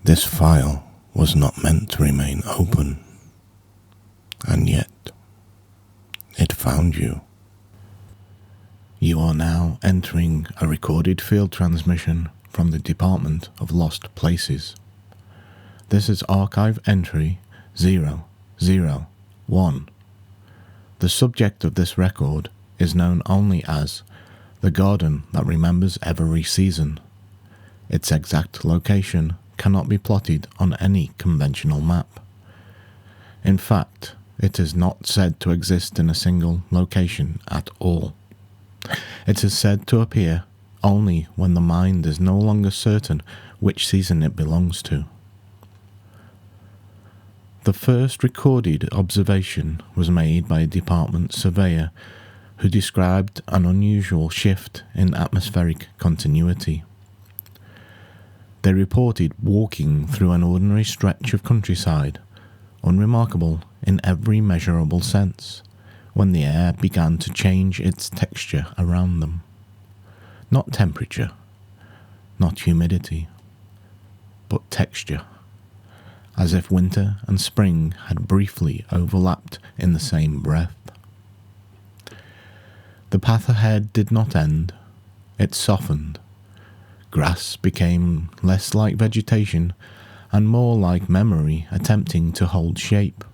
This file was not meant to remain open, and yet it found you. You are now entering a recorded field transmission from the Department of Lost Places. This is archive entry 001. The subject of this record is known only as the garden that remembers every season. Its exact location cannot be plotted on any conventional map. In fact, it is not said to exist in a single location at all. It is said to appear only when the mind is no longer certain which season it belongs to. The first recorded observation was made by a department surveyor who described an unusual shift in atmospheric continuity. They reported walking through an ordinary stretch of countryside, unremarkable in every measurable sense, when the air began to change its texture around them. Not temperature, not humidity, but texture, as if winter and spring had briefly overlapped in the same breath. The path ahead did not end, it softened. Grass became less like vegetation and more like memory attempting to hold shape.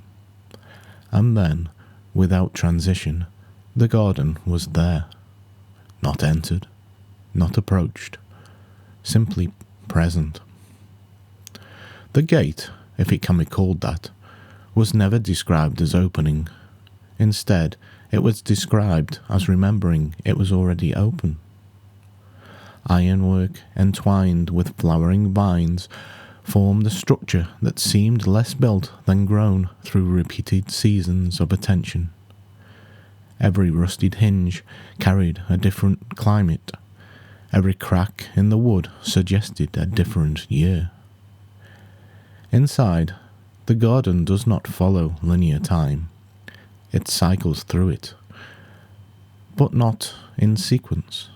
And then, without transition, the garden was there. Not entered, not approached, simply present. The gate, if it can be called that, was never described as opening. Instead, it was described as remembering it was already open. Ironwork entwined with flowering vines formed a structure that seemed less built than grown through repeated seasons of attention. Every rusted hinge carried a different climate. Every crack in the wood suggested a different year. Inside, the garden does not follow linear time. It cycles through it, but not in sequence.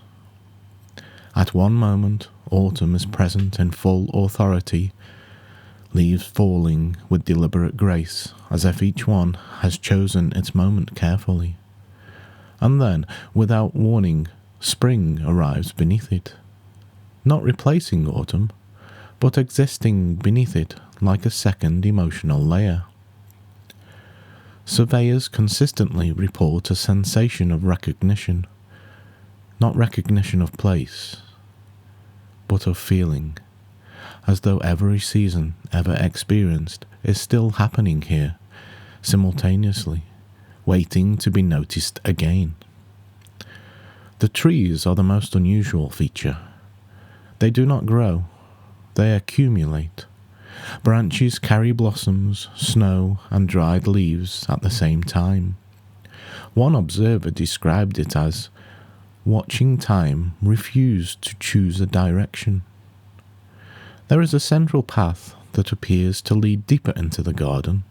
At one moment, autumn is present in full authority, leaves falling with deliberate grace, as if each one has chosen its moment carefully. And then, without warning, spring arrives beneath it, not replacing autumn, but existing beneath it like a second emotional layer. Surveyors consistently report a sensation of recognition, not recognition of place, but of feeling, as though every season ever experienced is still happening here, simultaneously, waiting to be noticed again. The trees are the most unusual feature. They do not grow, they accumulate. Branches carry blossoms, snow, and dried leaves at the same time. One observer described it as watching time refuse to choose a direction. There is a central path that appears to lead deeper into the garden.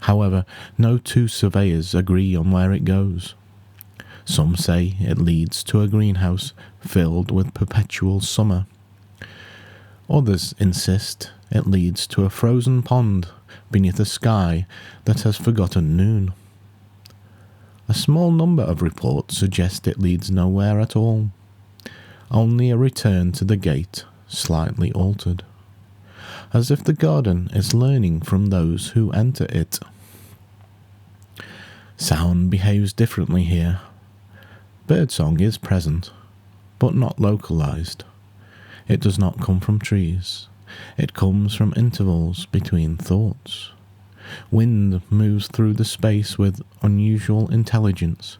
However, no two surveyors agree on where it goes. Some say it leads to a greenhouse filled with perpetual summer. Others insist it leads to a frozen pond beneath a sky that has forgotten noon. A small number of reports suggest it leads nowhere at all, only a return to the gate, slightly altered, as if the garden is learning from those who enter it. Sound behaves differently here. Birdsong is present, but not localized. It does not come from trees. It comes from intervals between thoughts. Wind moves through the space with unusual intelligence,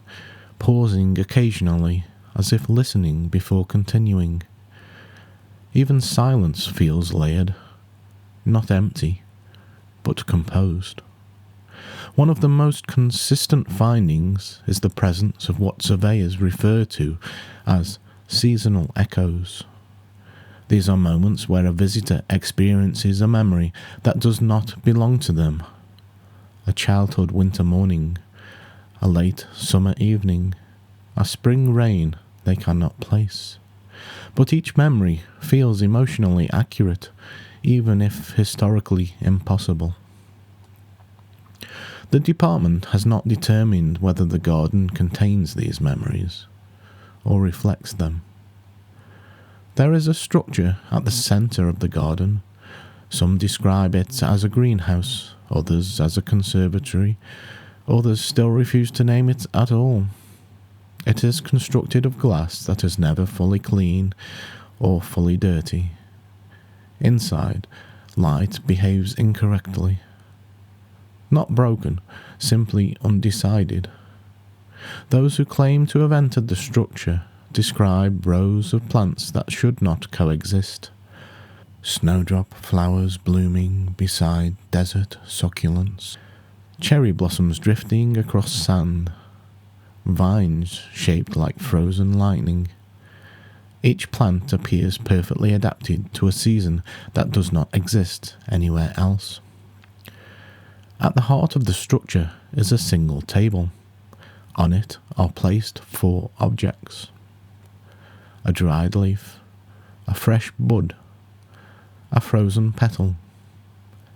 pausing occasionally as if listening before continuing. Even silence feels layered, not empty, but composed. One of the most consistent findings is the presence of what surveyors refer to as seasonal echoes. These are moments where a visitor experiences a memory that does not belong to them. A childhood winter morning, a late summer evening, a spring rain they cannot place. But each memory feels emotionally accurate, even if historically impossible. The department has not determined whether the garden contains these memories or reflects them. There is a structure at the centre of the garden. Some describe it as a greenhouse, others as a conservatory, others still refuse to name it at all. It is constructed of glass that is never fully clean or fully dirty. Inside, light behaves incorrectly. Not broken, simply undecided. Those who claim to have entered the structure describe rows of plants that should not coexist. Snowdrop flowers blooming beside desert succulents, cherry blossoms drifting across sand, vines shaped like frozen lightning. Each plant appears perfectly adapted to a season that does not exist anywhere else. At the heart of the structure is a single table. On it are placed 4 objects: a dried leaf, a fresh bud, a frozen petal,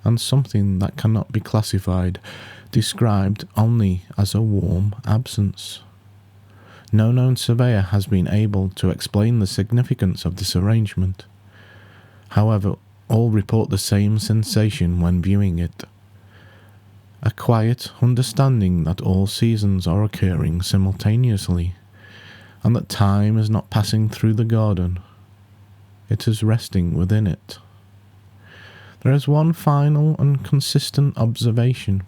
and something that cannot be classified, described only as a warm absence. No known surveyor has been able to explain the significance of this arrangement. However, all report the same sensation when viewing it: a quiet understanding that all seasons are occurring simultaneously, and that time is not passing through the garden. It is resting within it. There is one final and consistent observation.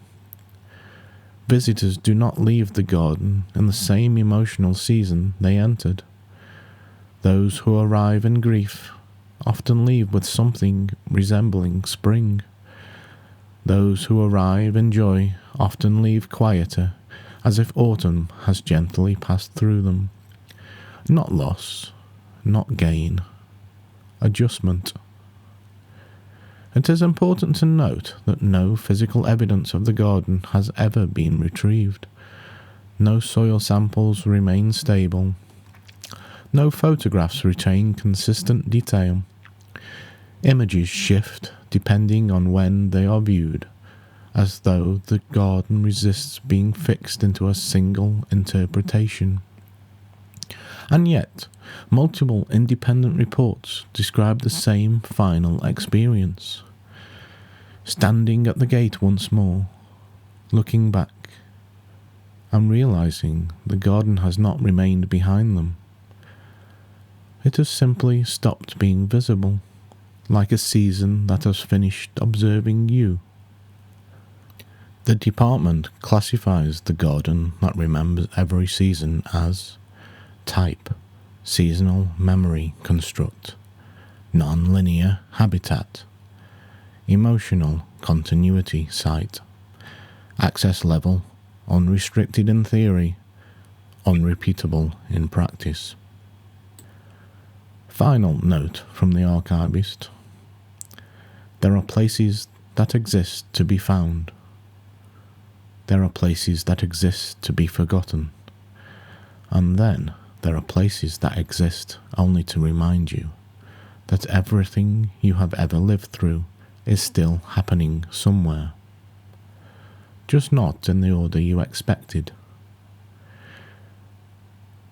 Visitors do not leave the garden in the same emotional season they entered. Those who arrive in grief often leave with something resembling spring. Those who arrive in joy often leave quieter, as if autumn has gently passed through them. Not loss, not gain, adjustment. It is important to note that no physical evidence of the garden has ever been retrieved. No soil samples remain stable. No photographs retain consistent detail. Images shift depending on when they are viewed, as though the garden resists being fixed into a single interpretation. And yet, multiple independent reports describe the same final experience. Standing at the gate once more, looking back, and realizing the garden has not remained behind them. It has simply stopped being visible, like a season that has finished observing you. The department classifies the garden that remembers every season as type, seasonal memory construct, non-linear habitat, emotional continuity site, access level, unrestricted in theory, unrepeatable in practice. Final note from the archivist. There are places that exist to be found. There are places that exist to be forgotten. And then there are places that exist only to remind you that everything you have ever lived through is still happening somewhere. Just not in the order you expected.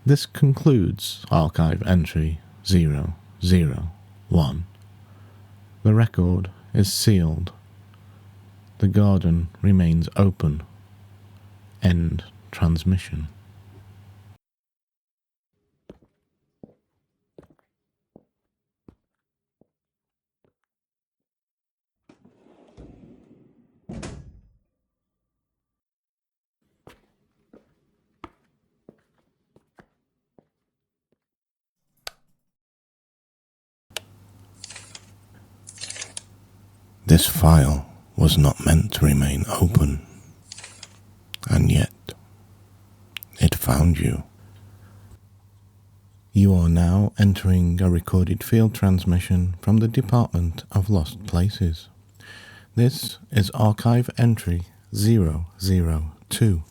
This concludes archive entry 001. The record is sealed. The garden remains open. End transmission. This file was not meant to remain open, and yet it found you. You are now entering a recorded field transmission from the Department of Lost Places. This is archive entry 002.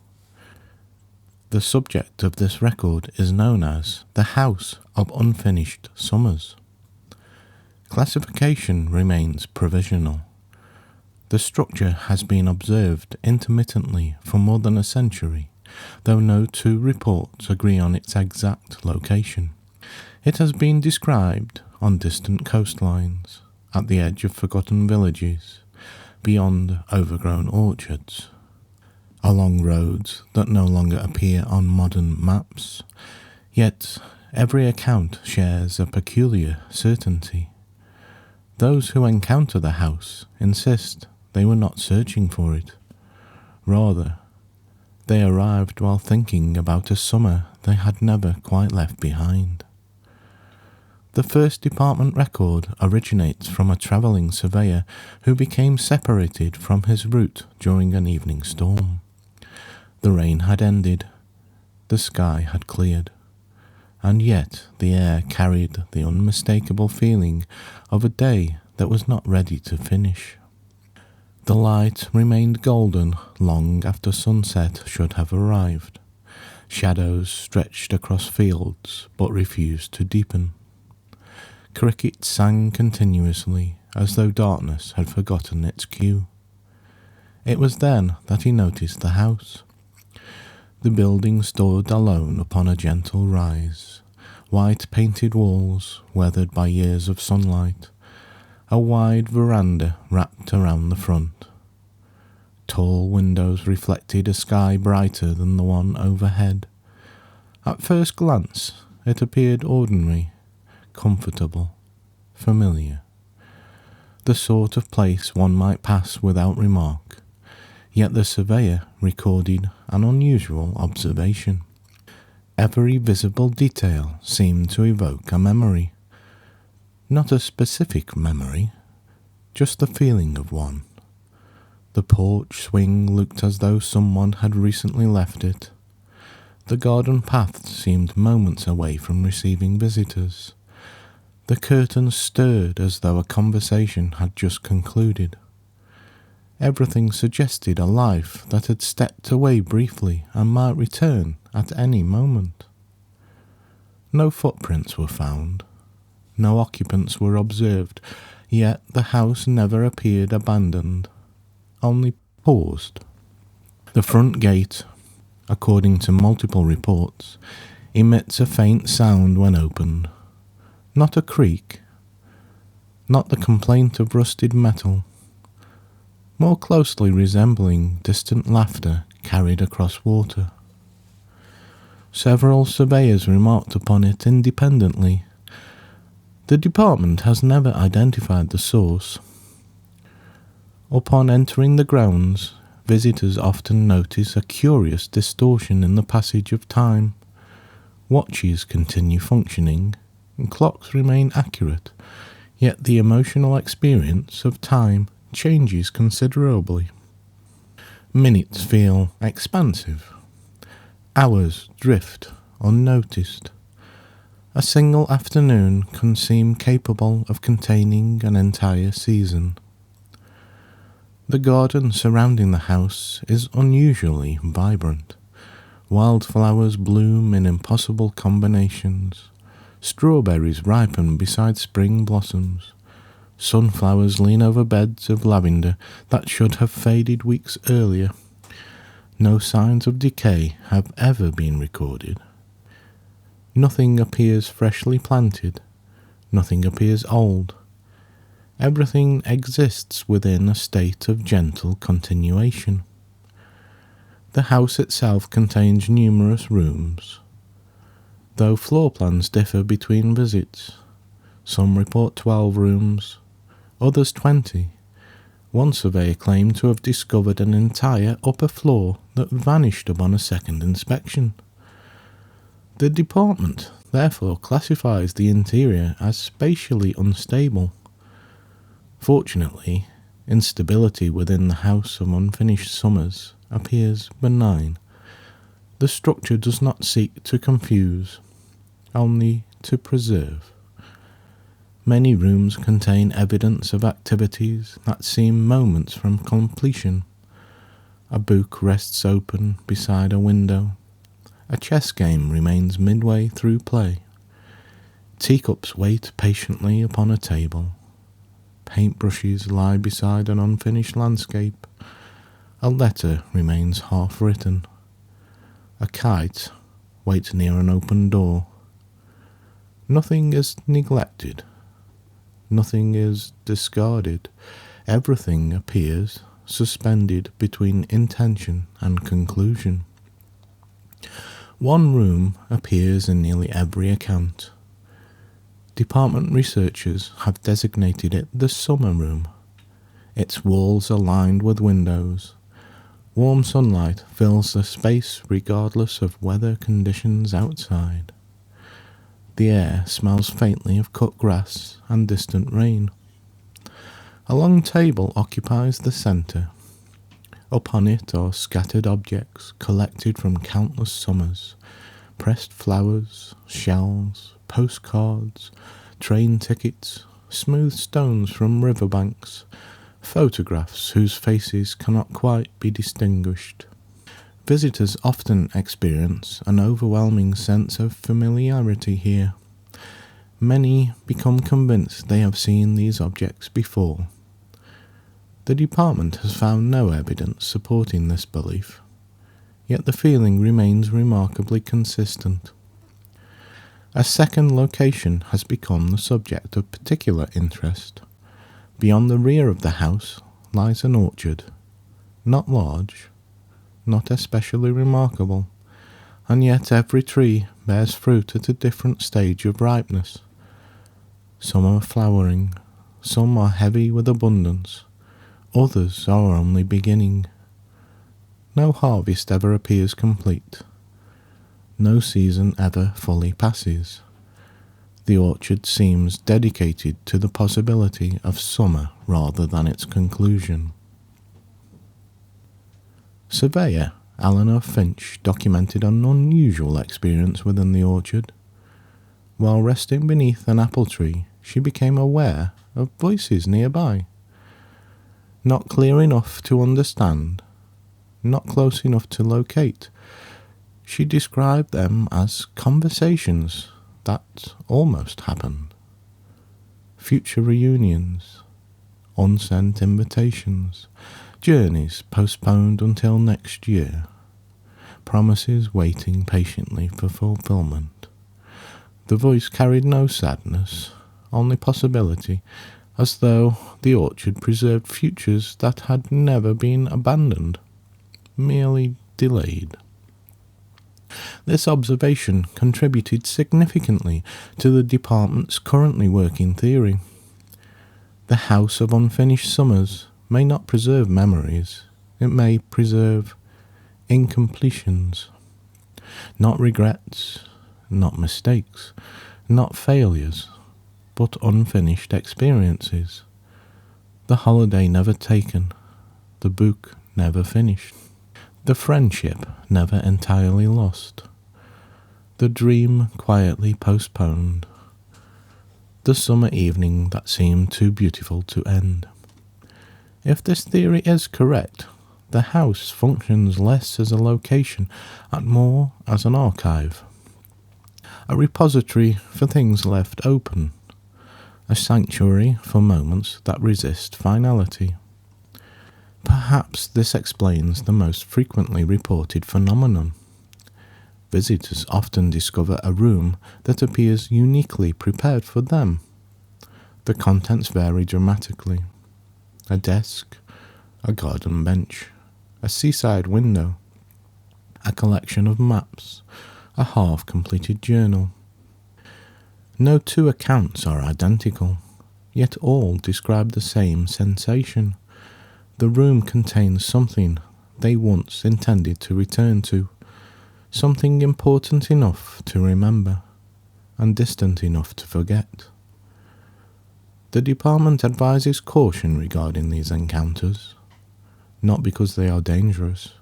The subject of this record is known as the House of Unfinished Summers. classification remains provisional. The structure has been observed intermittently for more than a century, though no two reports agree on its exact location. It has been described on distant coastlines, at the edge of forgotten villages, beyond overgrown orchards, along roads that no longer appear on modern maps, yet every account shares a peculiar certainty. Those who encounter the house insist they were not searching for it. Rather, they arrived while thinking about a summer they had never quite left behind. The first department record originates from a travelling surveyor who became separated from his route during an evening storm. The rain had ended, the sky had cleared, and yet the air carried the unmistakable feeling of a day that was not ready to finish. The light remained golden long after sunset should have arrived. Shadows stretched across fields but refused to deepen. Crickets sang continuously as though darkness had forgotten its cue. It was then that he noticed the house. The building stood alone upon a gentle rise, white painted walls weathered by years of sunlight, a wide veranda wrapped around the front. Tall windows reflected a sky brighter than the one overhead. At first glance, it appeared ordinary, comfortable, familiar. The sort of place one might pass without remark. Yet the surveyor recorded an unusual observation. Every visible detail seemed to evoke a memory. Not a specific memory, just the feeling of one. The porch swing looked as though someone had recently left it. The garden path seemed moments away from receiving visitors. The curtains stirred as though a conversation had just concluded. Everything suggested a life that had stepped away briefly and might return at any moment. No footprints were found. No occupants were observed, yet the house never appeared abandoned, only paused. The front gate, according to multiple reports, emits a faint sound when opened. Not a creak, not the complaint of rusted metal, more closely resembling distant laughter carried across water. Several surveyors remarked upon it independently. The department has never identified the source. Upon entering the grounds, visitors often notice a curious distortion in the passage of time. Watches continue functioning, and clocks remain accurate, yet the emotional experience of time changes considerably. Minutes feel expansive. Hours drift unnoticed. A single afternoon can seem capable of containing an entire season. The garden surrounding the house is unusually vibrant. Wildflowers bloom in impossible combinations. Strawberries ripen beside spring blossoms. Sunflowers lean over beds of lavender that should have faded weeks earlier. No signs of decay have ever been recorded. Nothing appears freshly planted. Nothing appears old. Everything exists within a state of gentle continuation. The house itself contains numerous rooms, though floor plans differ between visits. Some report 12 rooms, others 20. One surveyor claimed to have discovered an entire upper floor that vanished upon a second inspection. The department therefore classifies the interior as spatially unstable. Fortunately, instability within the house of unfinished summers appears benign. The structure does not seek to confuse, only to preserve. Many rooms contain evidence of activities that seem moments from completion. A book rests open beside a window. A chess game remains midway through play. Teacups wait patiently upon a table. paintbrushes lie beside an unfinished landscape. A letter remains half written. A kite waits near an open door. Nothing is neglected. Nothing is discarded. Everything appears suspended between intention and conclusion. One room appears in nearly every account. Department researchers have designated it the summer room. Its walls are lined with windows. Warm sunlight fills the space regardless of weather conditions outside. The air smells faintly of cut grass and distant rain. A long table occupies the centre. Upon it are scattered objects collected from countless summers: pressed flowers, shells, postcards, train tickets, smooth stones from riverbanks, photographs whose faces cannot quite be distinguished. Visitors often experience an overwhelming sense of familiarity here. Many become convinced they have seen these objects before. The department has found no evidence supporting this belief, yet the feeling remains remarkably consistent. A second location has become the subject of particular interest. Beyond the rear of the house lies an orchard, not large, not especially remarkable, and yet every tree bears fruit at a different stage of ripeness. Some are flowering, some are heavy with abundance, others are only beginning. No harvest ever appears complete. No season ever fully passes. The orchard seems dedicated to the possibility of summer rather than its conclusion. Surveyor Eleanor Finch documented an unusual experience within the orchard. While resting beneath an apple tree, she became aware of voices nearby. Not clear enough to understand, not close enough to locate, she described them as conversations that almost happened. Future reunions, unsent invitations, journeys postponed until next year, promises waiting patiently for fulfillment. The voice carried no sadness, only possibility, as though the orchard preserved futures that had never been abandoned, merely delayed. This observation contributed significantly to the department's currently working theory. The house of unfinished summers may not preserve memories, it may preserve incompletions. Not regrets, not mistakes, not failures, but unfinished experiences. The holiday never taken, the book never finished, the friendship never entirely lost, the dream quietly postponed, the summer evening that seemed too beautiful to end. If this theory is correct, the house functions less as a location and more as an archive, a repository for things left open, a sanctuary for moments that resist finality. Perhaps this explains the most frequently reported phenomenon. Visitors often discover a room that appears uniquely prepared for them. The contents vary dramatically. A desk, a garden bench, a seaside window, a collection of maps, a half-completed journal. No two accounts are identical, yet all describe the same sensation. The room contains something they once intended to return to, something important enough to remember, and distant enough to forget. The department advises caution regarding these encounters, not because they are dangerous,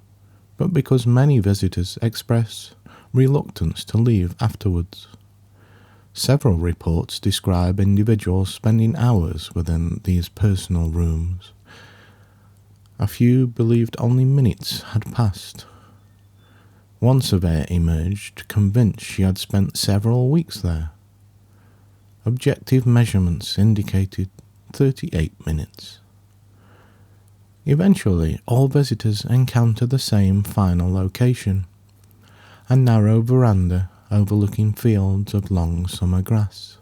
but because many visitors express reluctance to leave afterwards. Several reports describe individuals spending hours within these personal rooms. A few believed only minutes had passed. One surveyor emerged convinced she had spent several weeks there. Objective measurements indicated 38 minutes. Eventually, all visitors encounter the same final location, a narrow veranda overlooking fields of long summer grass.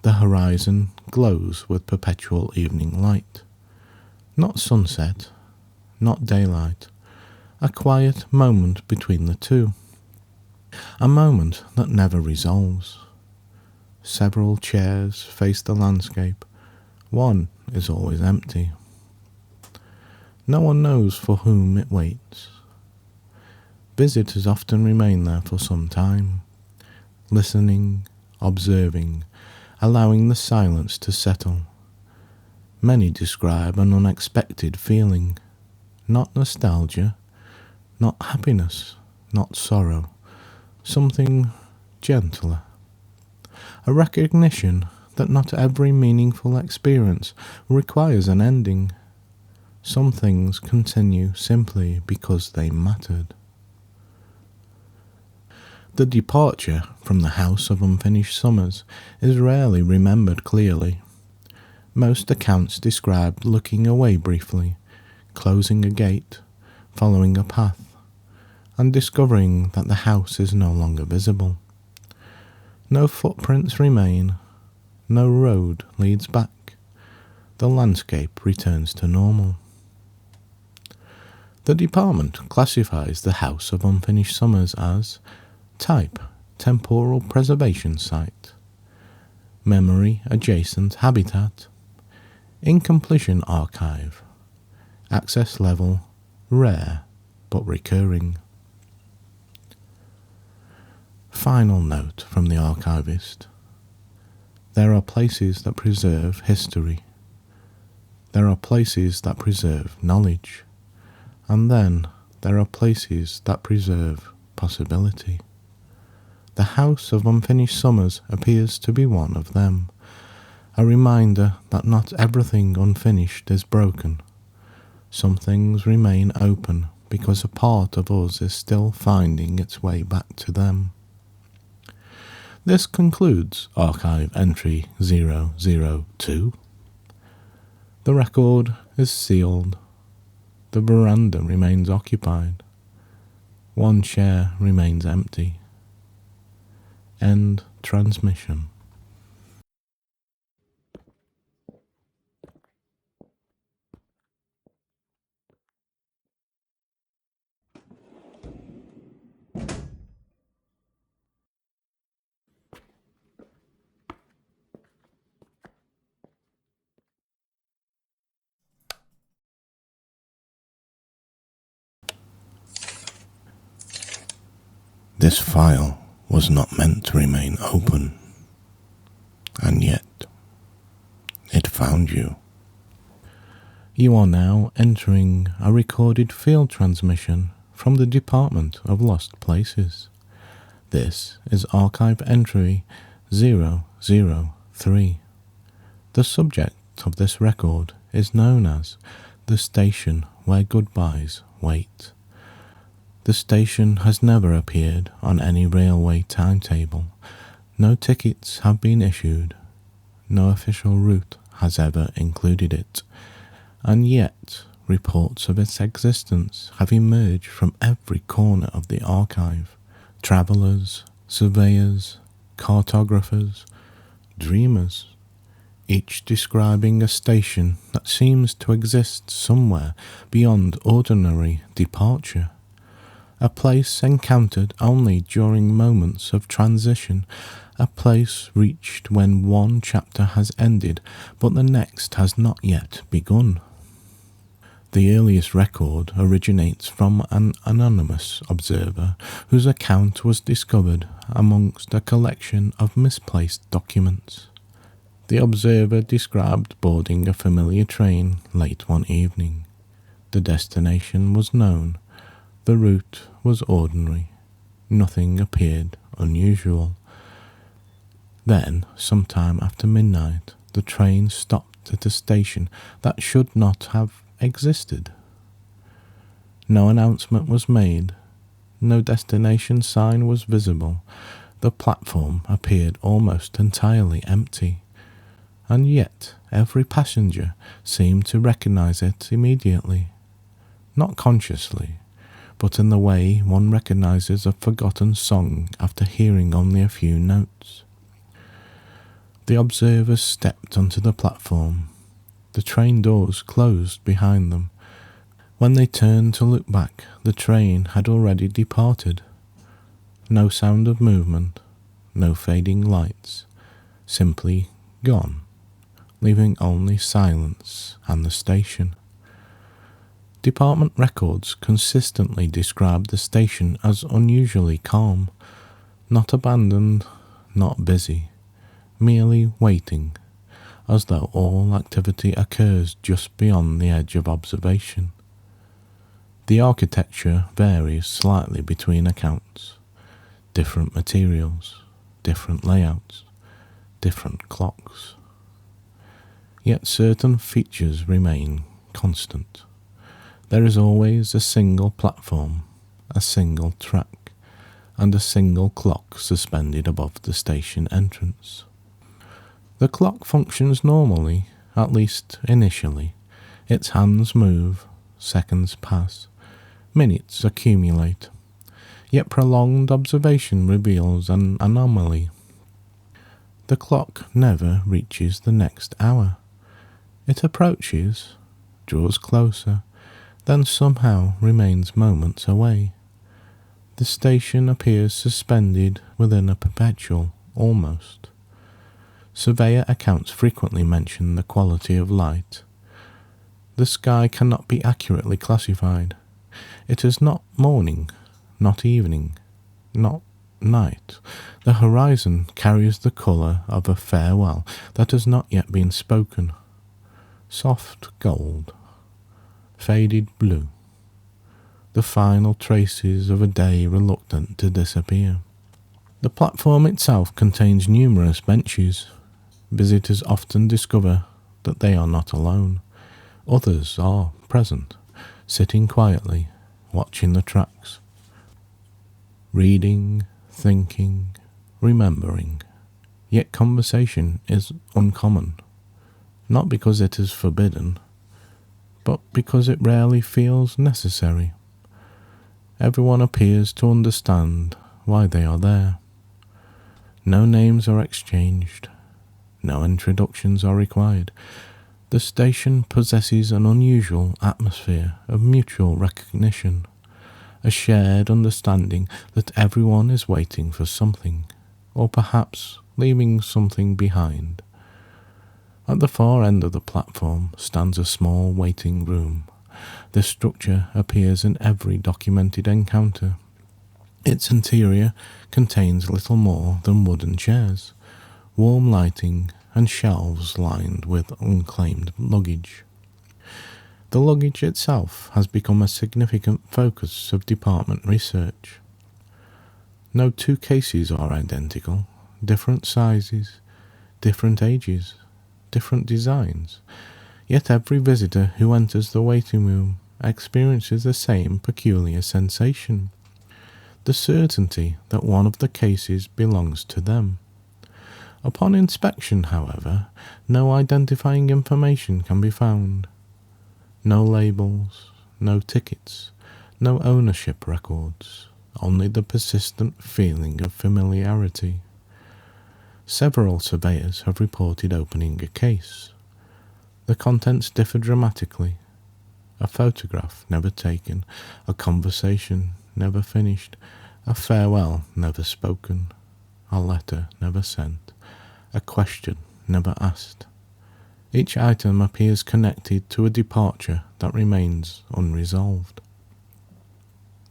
The horizon glows with perpetual evening light. Not sunset, not daylight, a quiet moment between the two. A moment that never resolves. Several chairs face the landscape. One is always empty. No one knows for whom it waits. Visitors often remain there for some time, listening, observing, allowing the silence to settle. Many describe an unexpected feeling, not nostalgia, not happiness, not sorrow, something gentler. A recognition that not every meaningful experience requires an ending. Some things continue simply because they mattered. The departure from the house of unfinished summers is rarely remembered clearly. Most accounts describe looking away briefly, closing a gate, following a path, and discovering that the house is no longer visible. No footprints remain, no road leads back. The landscape returns to normal. The department classifies the House of Unfinished Summers as Type, Temporal Preservation Site, Memory Adjacent Habitat, Incompletion Archive, Access Level Rare but Recurring. Final note from the archivist. There are places that preserve history. There are places that preserve knowledge. And then there are places that preserve possibility. The House of Unfinished Summers appears to be one of them, a reminder that not everything unfinished is broken. Some things remain open because a part of us is still finding its way back to them. This concludes Archive Entry 002. The record is sealed. The veranda remains occupied. One chair remains empty. End transmission. This file was not meant to remain open, and yet it found you. You are now entering a recorded field transmission from the Department of Lost Places. This is Archive Entry 003. The subject of this record is known as the station where goodbyes wait. The station has never appeared on any railway timetable. No tickets have been issued. No official route has ever included it. And yet, reports of its existence have emerged from every corner of the archive. Travellers, surveyors, cartographers, dreamers, each describing a station that seems to exist somewhere beyond ordinary departure. A place encountered only during moments of transition, a place reached when one chapter has ended but the next has not yet begun. The earliest record originates from an anonymous observer whose account was discovered amongst a collection of misplaced documents. The observer described boarding a familiar train late one evening. The destination was known. The route was ordinary. Nothing appeared unusual. Then, sometime after midnight, the train stopped at a station that should not have existed. No announcement was made. No destination sign was visible. The platform appeared almost entirely empty. and yet every passenger seemed to recognize it immediately. Not consciously, but in the way one recognizes a forgotten song after hearing only a few notes. The observers stepped onto the platform. The train doors closed behind them. When they turned to look back, the train had already departed. No sound of movement, no fading lights, simply gone, leaving only silence and the station. Department records consistently described the station as unusually calm, not abandoned, not busy, merely waiting, as though all activity occurs just beyond the edge of observation. The architecture varies slightly between accounts. Different materials, different layouts, different clocks. Yet certain features remain constant. There is always a single platform, a single track, and a single clock suspended above the station entrance. The clock functions normally, at least initially. Its hands move, seconds pass, minutes accumulate. Yet prolonged observation reveals an anomaly. The clock never reaches the next hour. It approaches, draws closer, then somehow remains moments away. The station appears suspended within a perpetual, almost. Surveyor accounts frequently mention the quality of light. The sky cannot be accurately classified. It is not morning, not evening, not night. The horizon carries the colour of a farewell that has not yet been spoken. Soft gold, faded blue, the final traces of a day reluctant to disappear. The platform itself contains numerous benches. Visitors often discover that they are not alone. Others are present, sitting quietly, watching the tracks, reading, thinking, remembering. Yet conversation is uncommon, not because it is forbidden, but because it rarely feels necessary. Everyone appears to understand why they are there. No names are exchanged, no introductions are required. The station possesses an unusual atmosphere of mutual recognition, a shared understanding that everyone is waiting for something, or perhaps leaving something behind. At the far end of the platform stands a small waiting room. This structure appears in every documented encounter. Its interior contains little more than wooden chairs, warm lighting, and shelves lined with unclaimed luggage. The luggage itself has become a significant focus of department research. No two cases are identical, different sizes, different ages, different designs, yet every visitor who enters the waiting room experiences the same peculiar sensation, the certainty that one of the cases belongs to them. Upon inspection, however, no identifying information can be found. No labels, no tickets, no ownership records, only the persistent feeling of familiarity. Several surveyors have reported opening a case. The contents differ dramatically. A photograph never taken, a conversation never finished, a farewell never spoken, a letter never sent, a question never asked. Each item appears connected to a departure that remains unresolved.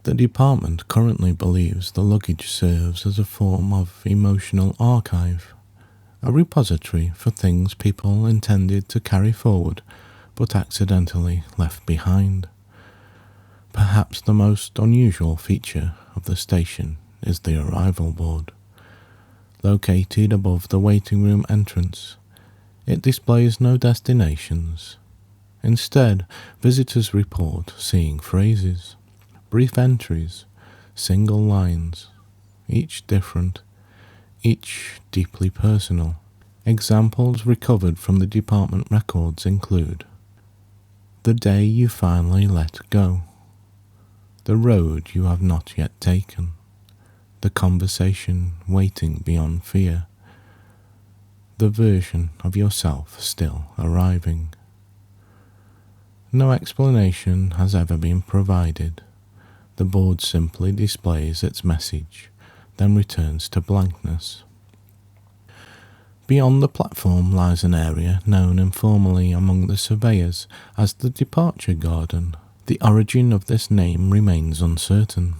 The department currently believes the luggage serves as a form of emotional archive, a repository for things people intended to carry forward but accidentally left behind. Perhaps the most unusual feature of the station is the arrival board. Located above the waiting room entrance, it displays no destinations. Instead, visitors report seeing phrases, brief entries, single lines, each different, each deeply personal. Examples recovered from the department records include the day you finally let go, the road you have not yet taken, the conversation waiting beyond fear, the version of yourself still arriving. No explanation has ever been provided. The board simply displays its message, then returns to blankness. Beyond the platform lies an area known informally among the surveyors as the departure garden. The origin of this name remains uncertain.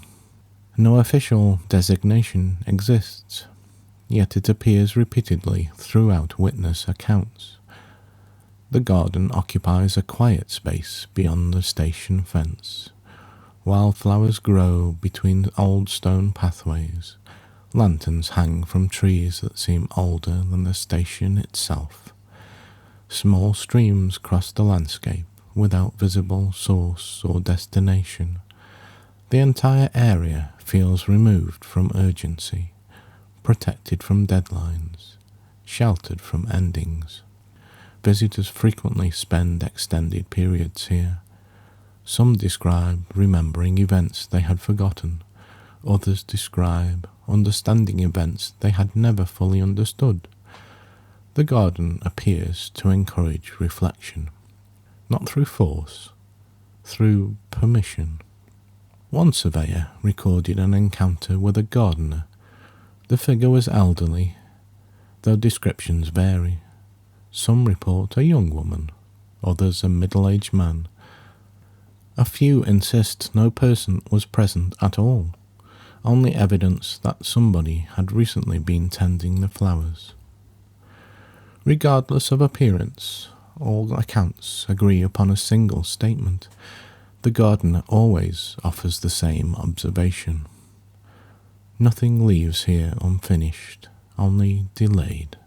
No official designation exists, yet it appears repeatedly throughout witness accounts. The garden occupies a quiet space beyond the station fence. Wildflowers grow between old stone pathways. Lanterns hang from trees that seem older than the station itself. Small streams cross the landscape without visible source or destination. The entire area feels removed from urgency, protected from deadlines, sheltered from endings. Visitors frequently spend extended periods here. Some describe remembering events they had forgotten. Others describe understanding events they had never fully understood. The garden appears to encourage reflection, not through force, through permission. One surveyor recorded an encounter with a gardener. The figure was elderly, though descriptions vary. Some report a young woman, others a middle-aged man. A few insist no person was present at all, only evidence that somebody had recently been tending the flowers. Regardless of appearance, all accounts agree upon a single statement. The gardener always offers the same observation. Nothing leaves here unfinished, only delayed.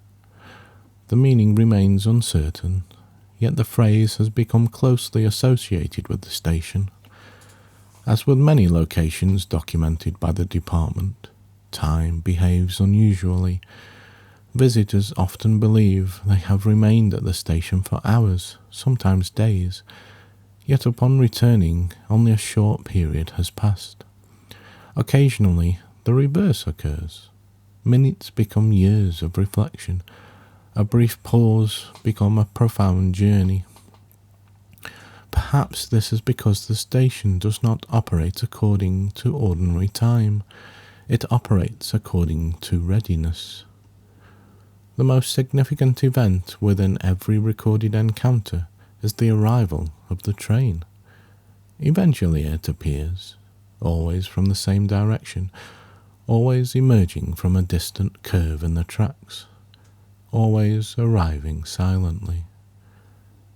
The meaning remains uncertain, yet the phrase has become closely associated with the station. As with many locations documented by the department, time behaves unusually. Visitors often believe they have remained at the station for hours, sometimes days, yet upon returning only a short period has passed. Occasionally the reverse occurs. Minutes become years of reflection. A brief pause become a profound journey. Perhaps this is because the station does not operate according to ordinary time. It operates according to readiness. The most significant event within every recorded encounter is the arrival of the train. Eventually it appears, always from the same direction, always emerging from a distant curve in the tracks, always arriving silently.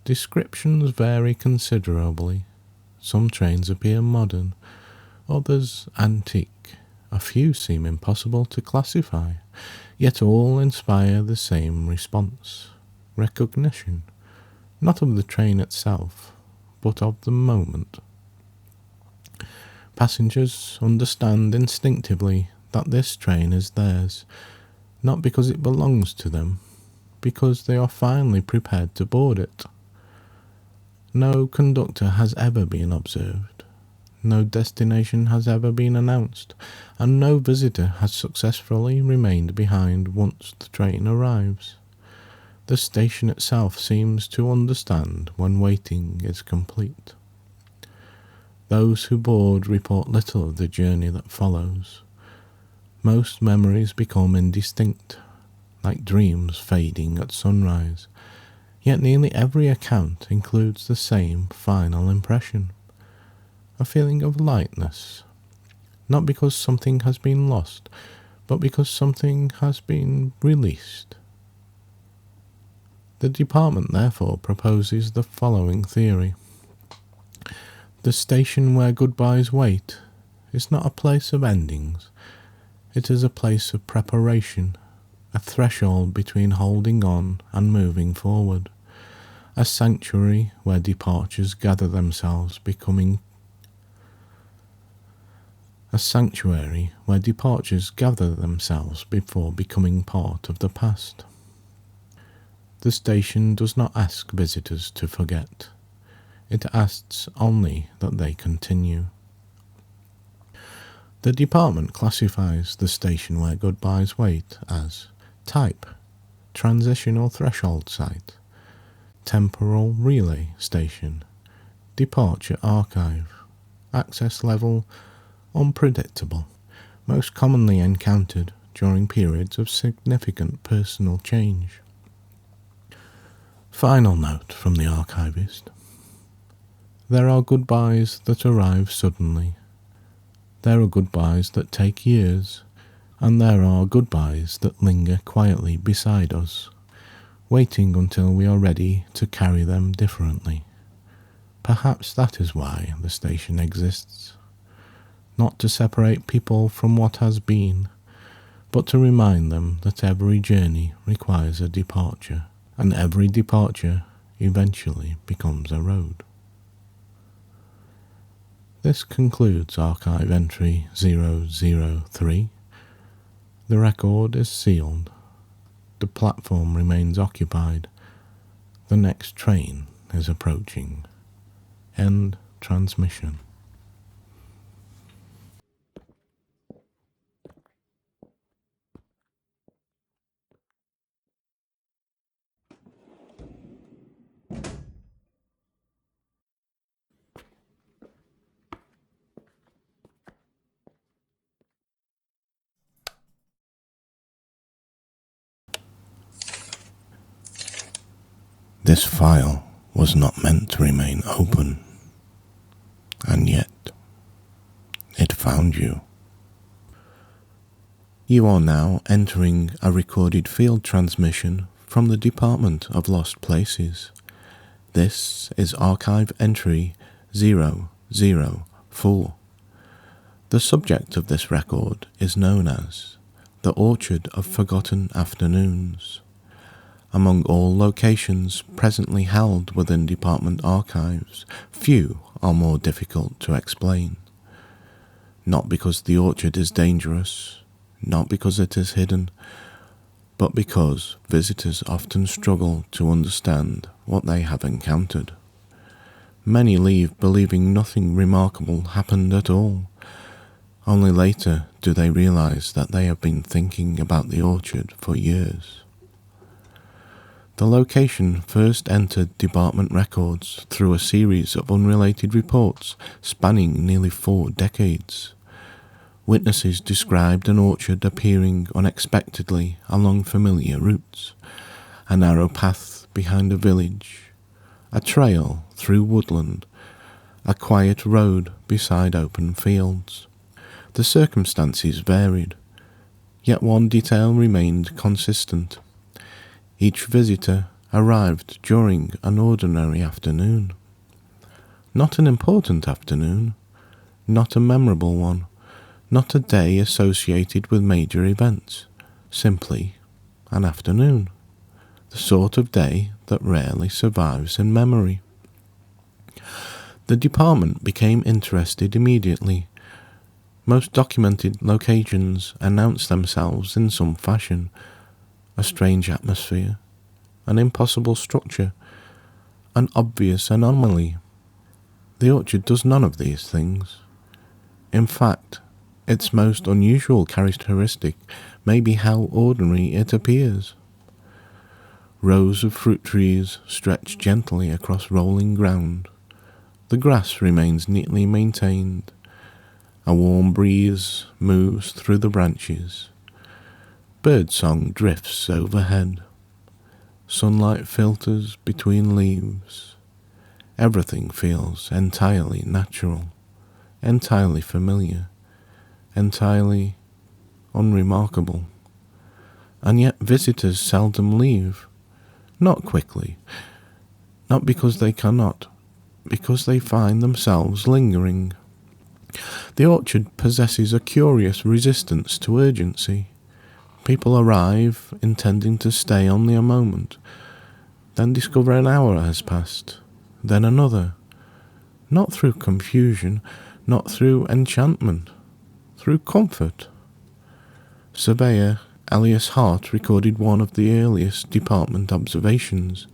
Descriptions vary considerably. Some trains appear modern, others antique. A few seem impossible to classify, yet all inspire the same response: recognition, not of the train itself, but of the moment. Passengers understand instinctively that this train is theirs, not because it belongs to them, because they are finally prepared to board it. No conductor has ever been observed, no destination has ever been announced, and no visitor has successfully remained behind once the train arrives. The station itself seems to understand when waiting is complete. Those who board report little of the journey that follows. Most memories become indistinct, like dreams fading at sunrise. Yet nearly every account includes the same final impression: a feeling of lightness, not because something has been lost, but because something has been released. The department therefore proposes the following theory. The station where goodbyes wait is not a place of endings. It is a place of preparation, a threshold between holding on and moving forward, a sanctuary where departures gather themselves before becoming part of the past. The station does not ask visitors to forget. It asks only that they continue. The department classifies the station where goodbyes wait as type, transitional threshold site, temporal relay station, departure archive, access level unpredictable, most commonly encountered during periods of significant personal change. Final note from the archivist. There are goodbyes that arrive suddenly. There are goodbyes that take years, and there are goodbyes that linger quietly beside us, waiting until we are ready to carry them differently. Perhaps that is why the station exists. Not to separate people from what has been, but to remind them that every journey requires a departure, and every departure eventually becomes a road. This concludes archive entry 003. The record is sealed. The platform remains occupied. The next train is approaching. End transmission. This file was not meant to remain open, and yet it found you. You are now entering a recorded field transmission from the Department of Lost Places. This is archive entry 004. The subject of this record is known as the Orchard of Forgotten Afternoons. Among all locations presently held within department archives, few are more difficult to explain. Not because the orchard is dangerous, not because it is hidden, but because visitors often struggle to understand what they have encountered. Many leave believing nothing remarkable happened at all. Only later do they realize that they have been thinking about the orchard for years. The location first entered department records through a series of unrelated reports spanning nearly 4 decades. Witnesses described an orchard appearing unexpectedly along familiar routes, a narrow path behind a village, a trail through woodland, a quiet road beside open fields. The circumstances varied, yet one detail remained consistent. Each visitor arrived during an ordinary afternoon. Not an important afternoon, not a memorable one, not a day associated with major events, simply an afternoon, the sort of day that rarely survives in memory. The department became interested immediately. Most documented locations announced themselves in some fashion. A strange atmosphere, an impossible structure, an obvious anomaly. The orchard does none of these things. In fact, its most unusual characteristic may be how ordinary it appears. Rows of fruit trees stretch gently across rolling ground. The grass remains neatly maintained. A warm breeze moves through the branches. Birdsong drifts overhead. Sunlight filters between leaves. Everything feels entirely natural, entirely familiar, entirely unremarkable. And yet visitors seldom leave. Not quickly. Not because they cannot, because they find themselves lingering. The orchard possesses a curious resistance to urgency. People arrive intending to stay only a moment, then discover an hour has passed, then another. Not through confusion, not through enchantment, through comfort. Surveyor Elias Hart recorded one of the earliest department observations.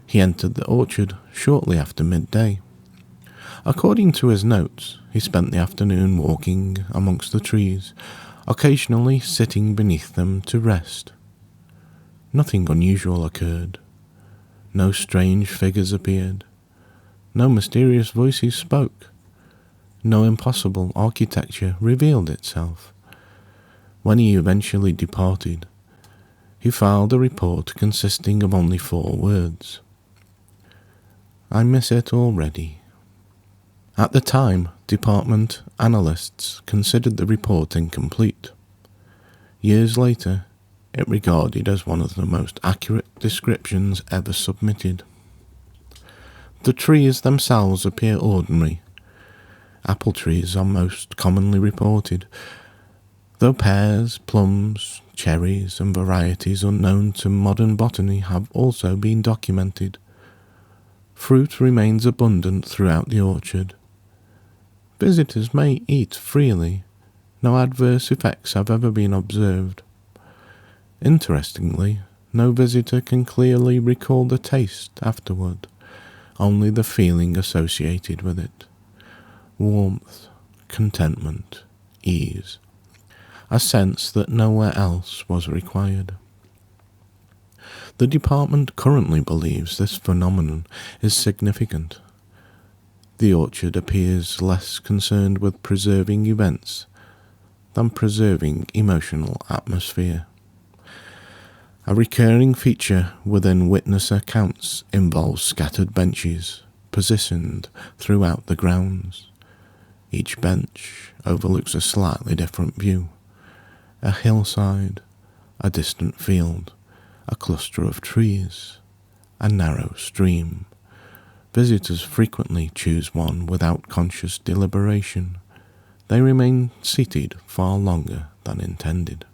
He entered the orchard shortly after midday. According to his notes, he spent the afternoon walking amongst the trees, occasionally sitting beneath them to rest. Nothing unusual occurred. No strange figures appeared. No mysterious voices spoke. No impossible architecture revealed itself. When he eventually departed, he filed a report consisting of only 4 words. I miss it already. At the time, department analysts considered the report incomplete. Years later, it regarded as one of the most accurate descriptions ever submitted. The trees themselves appear ordinary. Apple trees are most commonly reported, though pears, plums, cherries, and varieties unknown to modern botany have also been documented. Fruit remains abundant throughout the orchard. Visitors may eat freely. No adverse effects have ever been observed. Interestingly, no visitor can clearly recall the taste afterward, only the feeling associated with it. Warmth, contentment, ease. A sense that nowhere else was required. The department currently believes this phenomenon is significant. The orchard appears less concerned with preserving events than preserving emotional atmosphere. A recurring feature within witness accounts involves scattered benches positioned throughout the grounds. Each bench overlooks a slightly different view: a hillside, a distant field, a cluster of trees, a narrow stream. Visitors frequently choose one without conscious deliberation. They remain seated far longer than intended.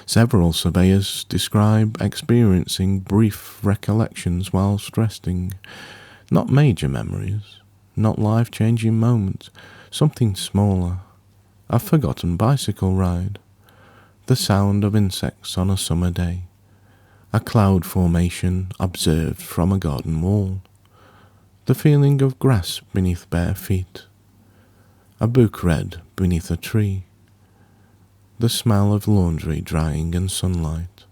Several surveyors describe experiencing brief recollections whilst resting. Not major memories, not life-changing moments, something smaller. A forgotten bicycle ride, the sound of insects on a summer day, a cloud formation observed from a garden wall, the feeling of grass beneath bare feet, a book read beneath a tree, the smell of laundry drying in sunlight.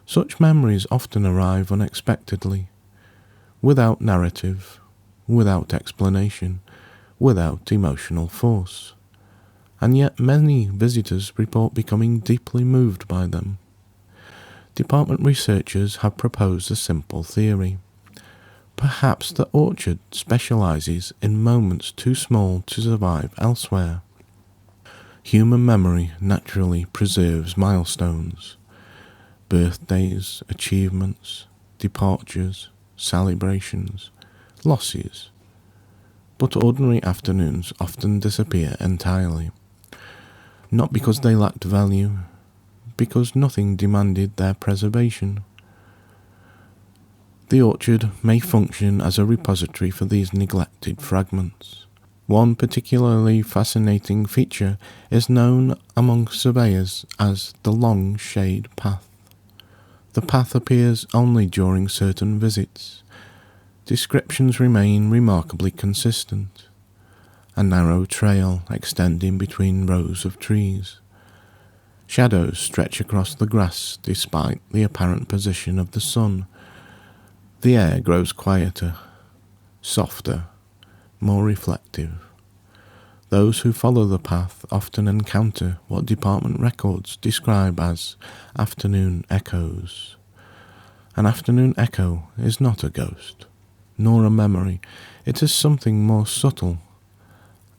Such memories often arrive unexpectedly, without narrative, without explanation, without emotional force, and yet many visitors report becoming deeply moved by them. Department researchers have proposed a simple theory. Perhaps the orchard specializes in moments too small to survive elsewhere. Human memory naturally preserves milestones, birthdays, achievements, departures, celebrations, losses. But ordinary afternoons often disappear entirely. Not because they lacked value, because nothing demanded their preservation. The orchard may function as a repository for these neglected fragments. One particularly fascinating feature is known among surveyors as the long shade path. The path appears only during certain visits. Descriptions remain remarkably consistent. A narrow trail extending between rows of trees. Shadows stretch across the grass despite the apparent position of the sun. The air grows quieter, softer, more reflective. Those who follow the path often encounter what department records describe as afternoon echoes. An afternoon echo is not a ghost, nor a memory. It is something more subtle,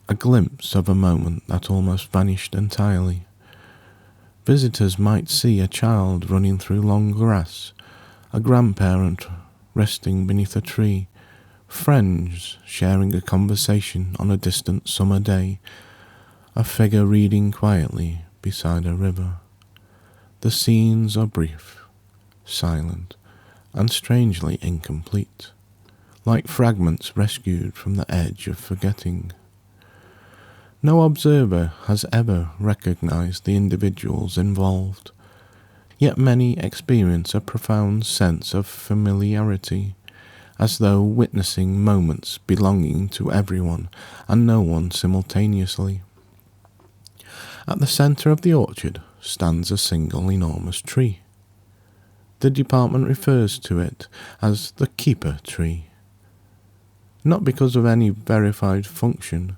a glimpse of a moment that almost vanished entirely. Visitors might see a child running through long grass, a grandparent resting beneath a tree, friends sharing a conversation on a distant summer day, a figure reading quietly beside a river. The scenes are brief, silent, and strangely incomplete, like fragments rescued from the edge of forgetting. No observer has ever recognized the individuals involved, yet many experience a profound sense of familiarity, as though witnessing moments belonging to everyone and no one simultaneously. At the centre of the orchard stands a single enormous tree. The department refers to it as the keeper tree, not because of any verified function,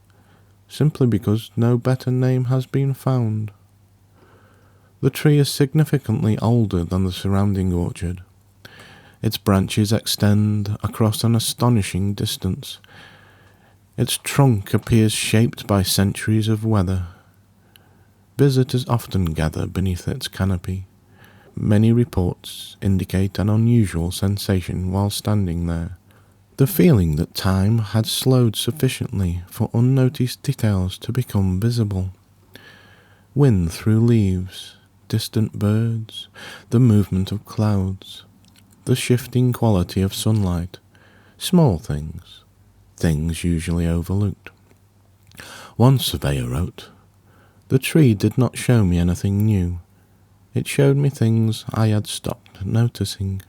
simply because no better name has been found. The tree is significantly older than the surrounding orchard. Its branches extend across an astonishing distance. Its trunk appears shaped by centuries of weather. Visitors often gather beneath its canopy. Many reports indicate an unusual sensation while standing there. The feeling that time had slowed sufficiently for unnoticed details to become visible. Wind through leaves, distant birds, the movement of clouds, the shifting quality of sunlight, small things, things usually overlooked. One surveyor wrote, "The tree did not show me anything new. It showed me things I had stopped noticing."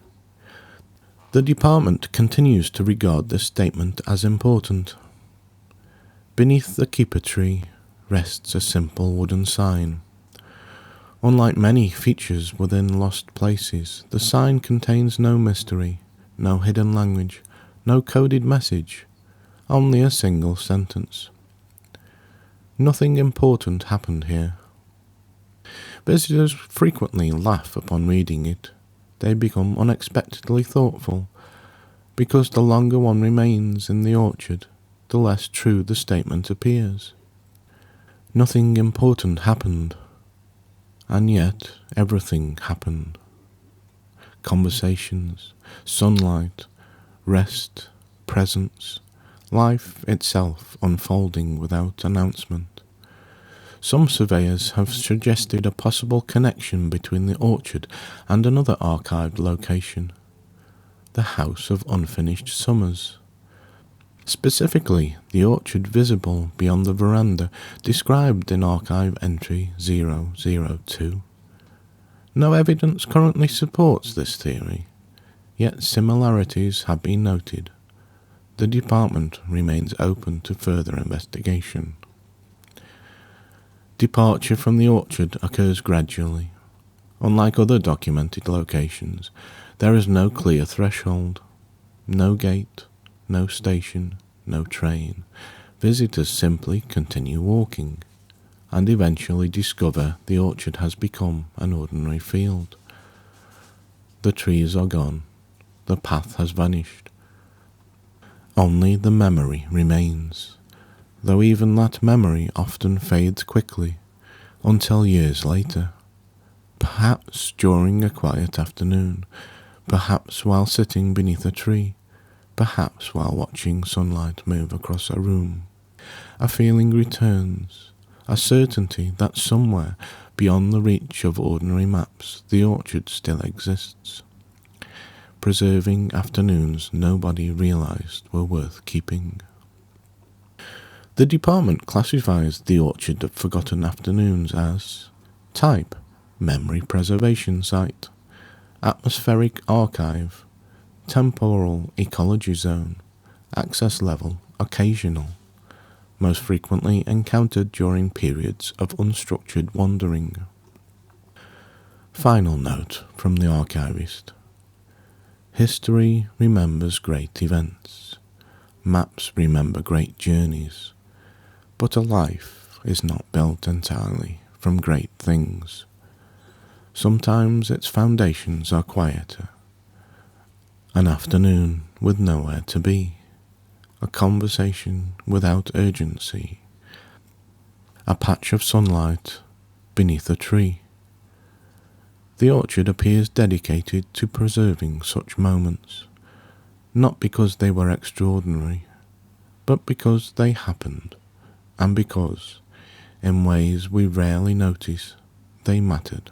The department continues to regard this statement as important. Beneath the keeper tree rests a simple wooden sign. Unlike many features within lost places, the sign contains no mystery, no hidden language, no coded message, only a single sentence. Nothing important happened here. Visitors frequently laugh upon reading it. They become unexpectedly thoughtful, because the longer one remains in the orchard, the less true the statement appears. Nothing important happened, and yet everything happened. Conversations, sunlight, rest, presence, life itself unfolding without announcement. Some surveyors have suggested a possible connection between the orchard and another archived location, the House of Unfinished Summers. Specifically, the orchard visible beyond the veranda described in archive entry 002. No evidence currently supports this theory, yet similarities have been noted. The department remains open to further investigation. Departure from the orchard occurs gradually. Unlike other documented locations, there is no clear threshold, no gate, no station, no train. Visitors simply continue walking, and eventually discover the orchard has become an ordinary field. The trees are gone, the path has vanished. Only the memory remains, though even that memory often fades quickly, until years later, perhaps during a quiet afternoon, perhaps while sitting beneath a tree, perhaps while watching sunlight move across a room, a feeling returns, a certainty that somewhere beyond the reach of ordinary maps the orchard still exists, preserving afternoons nobody realized were worth keeping. The department classifies the Orchard of Forgotten Afternoons as type, memory preservation site, atmospheric archive, temporal ecology zone, access level occasional, most frequently encountered during periods of unstructured wandering. Final note from the archivist. History remembers great events. Maps remember great journeys. But a life is not built entirely from great things. Sometimes its foundations are quieter. An afternoon with nowhere to be. A conversation without urgency. A patch of sunlight beneath a tree. The orchard appears dedicated to preserving such moments, not because they were extraordinary, but because they happened, and because, in ways we rarely notice, they mattered.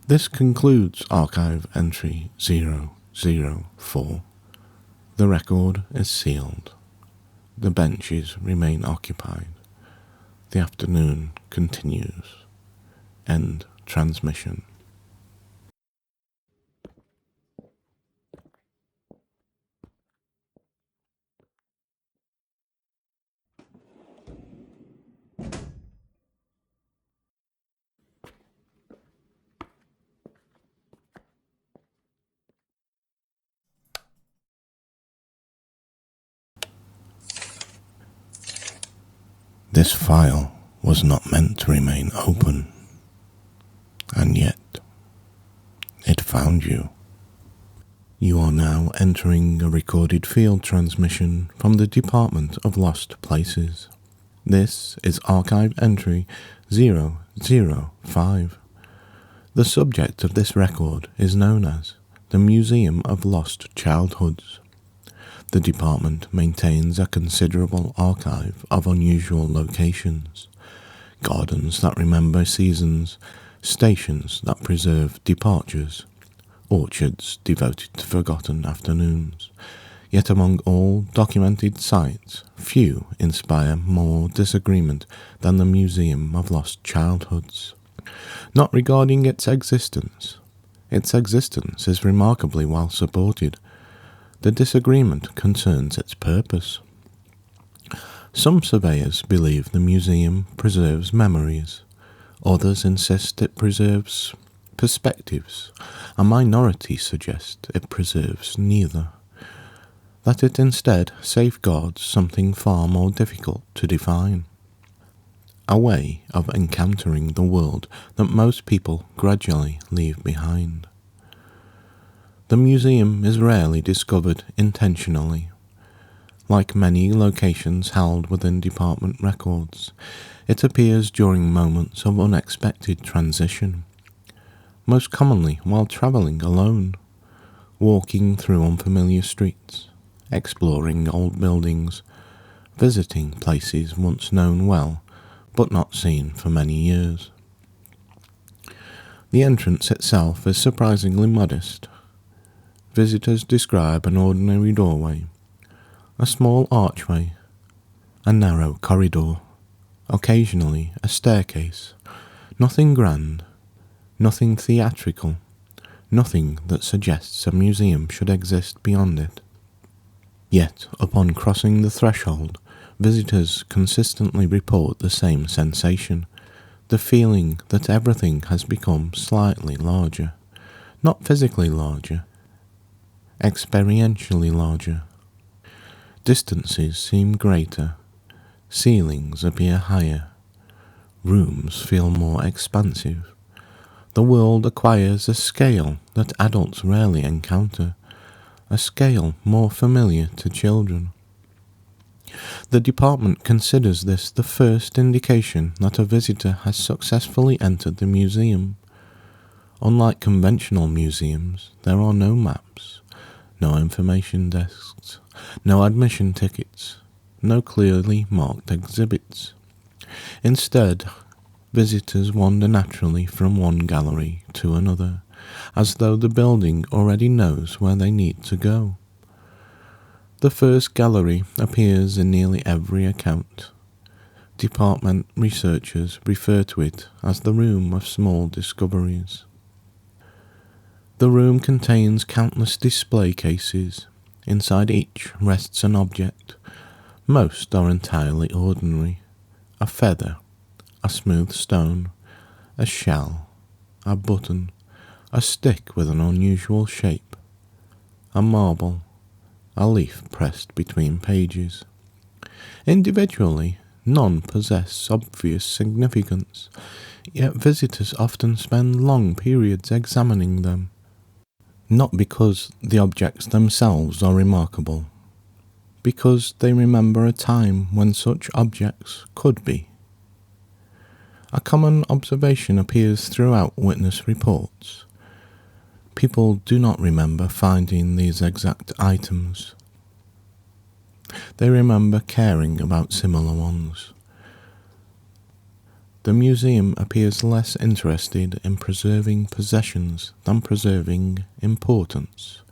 This concludes archive entry 004. The record is sealed. The benches remain occupied. The afternoon continues. End transmission. This file was not meant to remain open, and yet it found you. You are now entering a recorded field transmission from the Department of Lost Places. This is archive entry 005. The subject of this record is known as the Museum of Lost Childhoods. The department maintains a considerable archive of unusual locations, gardens that remember seasons, stations that preserve departures, orchards devoted to forgotten afternoons. Yet among all documented sites, few inspire more disagreement than the Museum of Lost Childhoods. Not regarding its existence is remarkably well supported. The disagreement concerns its purpose. Some surveyors believe the museum preserves memories. Others insist it preserves perspectives. A minority suggest it preserves neither. That it instead safeguards something far more difficult to define. A way of encountering the world that most people gradually leave behind. The museum is rarely discovered intentionally. Like many locations held within department records, it appears during moments of unexpected transition, most commonly while travelling alone, walking through unfamiliar streets, exploring old buildings, visiting places once known well but not seen for many years. The entrance itself is surprisingly modest. Visitors describe an ordinary doorway, a small archway, a narrow corridor, occasionally a staircase. Nothing grand, nothing theatrical, nothing that suggests a museum should exist beyond it. Yet, upon crossing the threshold, visitors consistently report the same sensation, the feeling that everything has become slightly larger, not physically larger, experientially larger. Distances seem greater, ceilings appear higher, rooms feel more expansive. The world acquires a scale that adults rarely encounter, a scale more familiar to children. The department considers this the first indication that a visitor has successfully entered the museum. Unlike conventional museums, there are no maps, no information desks, no admission tickets, no clearly marked exhibits. Instead, visitors wander naturally from one gallery to another, as though the building already knows where they need to go. The first gallery appears in nearly every account. Department researchers refer to it as the room of small discoveries. The room contains countless display cases. Inside each rests an object. Most are entirely ordinary. A feather, a smooth stone, a shell, a button, a stick with an unusual shape, a marble, a leaf pressed between pages. Individually, none possess obvious significance, yet visitors often spend long periods examining them. Not because the objects themselves are remarkable, because they remember a time when such objects could be. A common observation appears throughout witness reports. People do not remember finding these exact items. They remember caring about similar ones. The museum appears less interested in preserving possessions than preserving importance.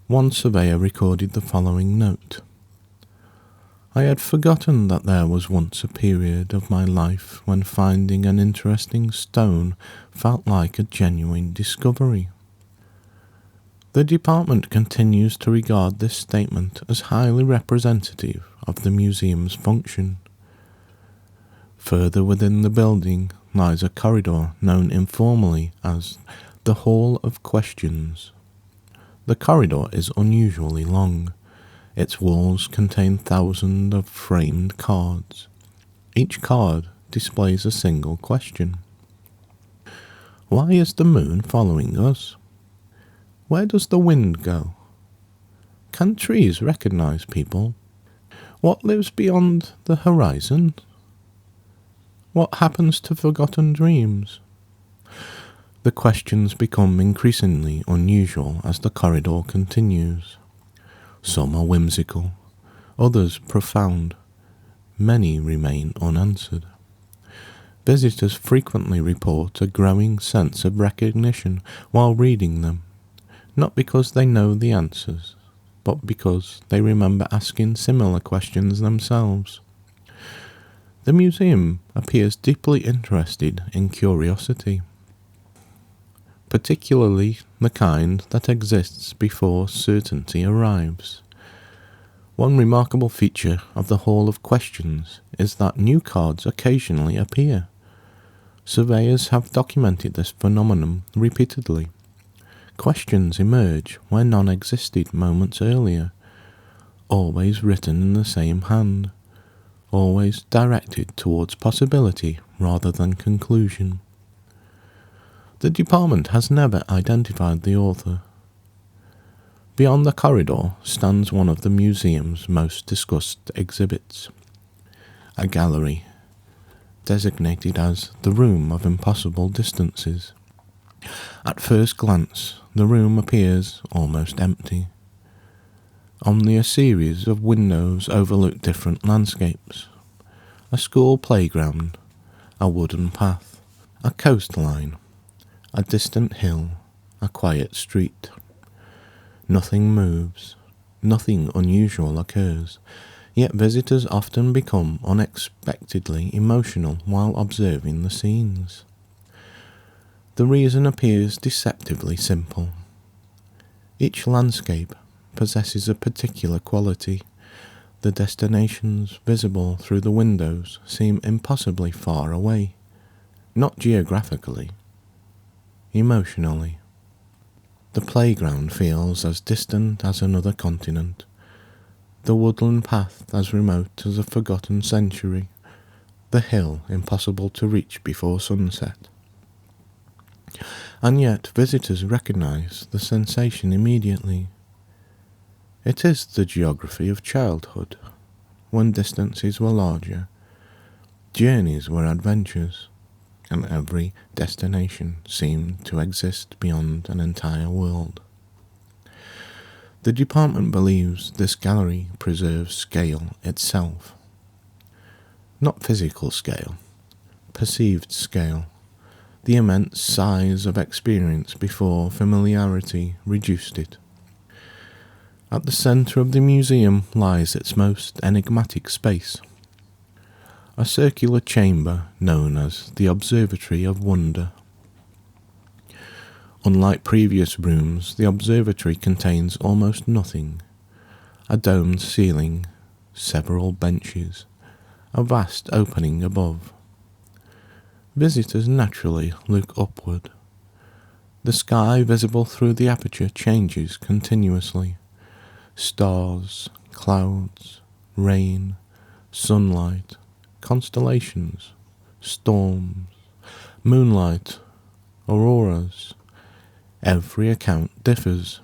One surveyor recorded the following note. I had forgotten that there was once a period of my life when finding an interesting stone felt like a genuine discovery. The department continues to regard this statement as highly representative of the museum's function. Further within the building lies a corridor known informally as the Hall of Questions. The corridor is unusually long. Its walls contain thousands of framed cards. Each card displays a single question. Why is the moon following us? Where does the wind go? Can trees recognize people? What lives beyond the horizon? What happens to forgotten dreams? The questions become increasingly unusual as the corridor continues. Some are whimsical, others profound. Many remain unanswered. Visitors frequently report a growing sense of recognition while reading them, not because they know the answers, but because they remember asking similar questions themselves. The museum appears deeply interested in curiosity, particularly the kind that exists before certainty arrives. One remarkable feature of the Hall of Questions is that new cards occasionally appear. Surveyors have documented this phenomenon repeatedly. Questions emerge where none existed moments earlier, always written in the same hand, always directed towards possibility rather than conclusion. The department has never identified the author. Beyond the corridor stands one of the museum's most discussed exhibits, a gallery designated as the Room of Impossible Distances. At first glance, the room appears almost empty. Only a series of windows overlook different landscapes. A school playground, a wooden path, a coastline, a distant hill, a quiet street. Nothing moves, nothing unusual occurs, yet visitors often become unexpectedly emotional while observing the scenes. The reason appears deceptively simple. Each landscape possesses a particular quality. The destinations visible through the windows seem impossibly far away, not geographically, emotionally. The playground feels as distant as another continent, the woodland path as remote as a forgotten century, the hill impossible to reach before sunset. And yet visitors recognize the sensation immediately. It is the geography of childhood, when distances were larger, journeys were adventures, and every destination seemed to exist beyond an entire world. The department believes this gallery preserves scale itself. Not physical scale, perceived scale, the immense size of experience before familiarity reduced it. At the centre of the museum lies its most enigmatic space, a circular chamber known as the Observatory of Wonder. Unlike previous rooms, the observatory contains almost nothing. A domed ceiling, several benches, a vast opening above. Visitors naturally look upward. The sky visible through the aperture changes continuously. Stars, clouds, rain, sunlight, constellations, storms, moonlight, auroras. Every account differs,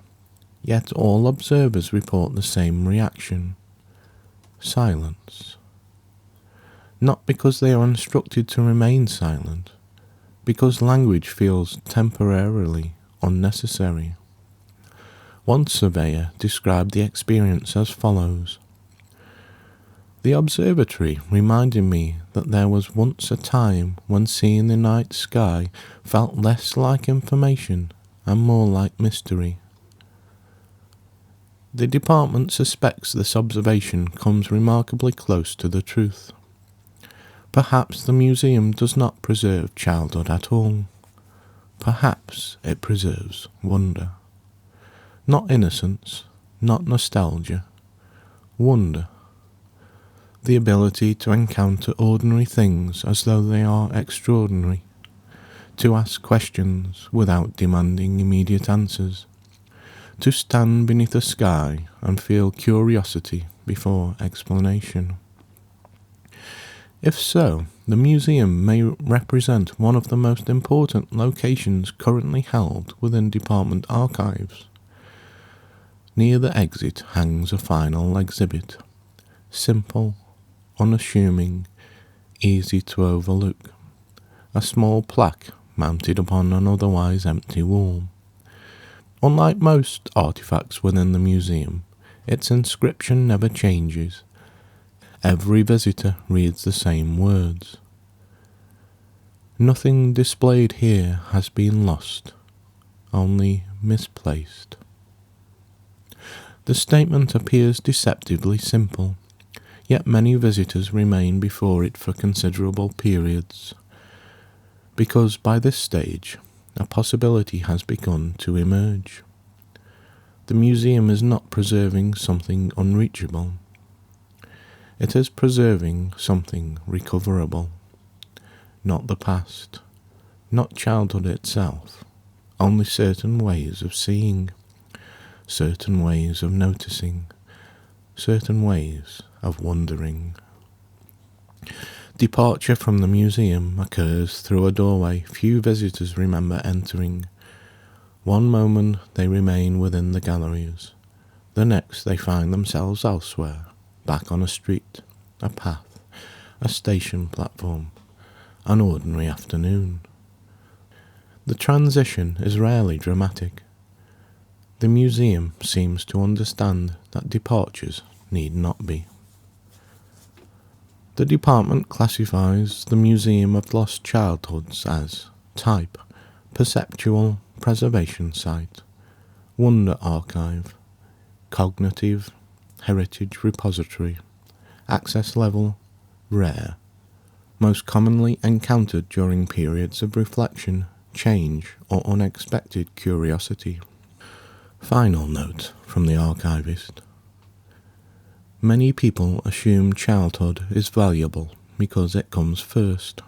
yet all observers report the same reaction: silence. Not because they are instructed to remain silent, because language feels temporarily unnecessary. One surveyor described the experience as follows: "The observatory reminded me that there was once a time when seeing the night sky felt less like information and more like mystery." The department suspects this observation comes remarkably close to the truth. Perhaps the museum does not preserve childhood at all. Perhaps it preserves wonder. Not innocence, not nostalgia, wonder. The ability to encounter ordinary things as though they are extraordinary, to ask questions without demanding immediate answers, to stand beneath a sky and feel curiosity before explanation. If so, the museum may represent one of the most important locations currently held within department archives. Near the exit hangs a final exhibit, simple, unassuming, easy to overlook, a small plaque mounted upon an otherwise empty wall. Unlike most artifacts within the museum, its inscription never changes. Every visitor reads the same words. Nothing displayed here has been lost, only misplaced. The statement appears deceptively simple, yet many visitors remain before it for considerable periods, because by this stage a possibility has begun to emerge. The museum is not preserving something unreachable. It is preserving something recoverable. Not the past, not childhood itself, only certain ways of seeing, certain ways of noticing, certain ways of wondering. Departure from the museum occurs through a doorway few visitors remember entering. One moment they remain within the galleries, the next they find themselves elsewhere, back on a street, a path, a station platform, an ordinary afternoon. The transition is rarely dramatic. The museum seems to understand that departures need not be. The department classifies the Museum of Lost Childhoods as type, perceptual preservation site, wonder archive, cognitive heritage repository, access level, rare, most commonly encountered during periods of reflection, change, or unexpected curiosity. Final note from the archivist. Many people assume childhood is valuable because it comes first.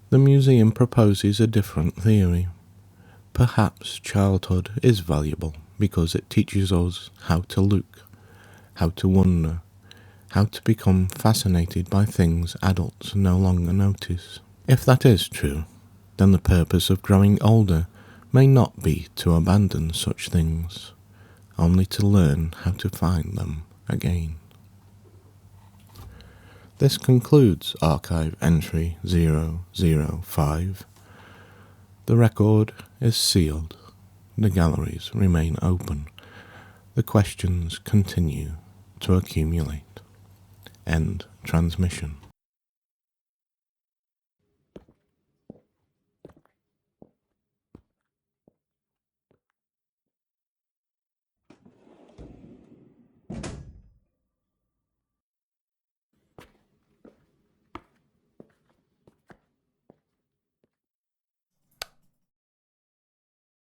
The museum proposes a different theory. Perhaps childhood is valuable because it teaches us how to look, how to wonder, how to become fascinated by things adults no longer notice. If that is true, then the purpose of growing older may not be to abandon such things, only to learn how to find them again. This concludes Archive Entry 005. The record is sealed. The galleries remain open. The questions continue to accumulate. End transmission.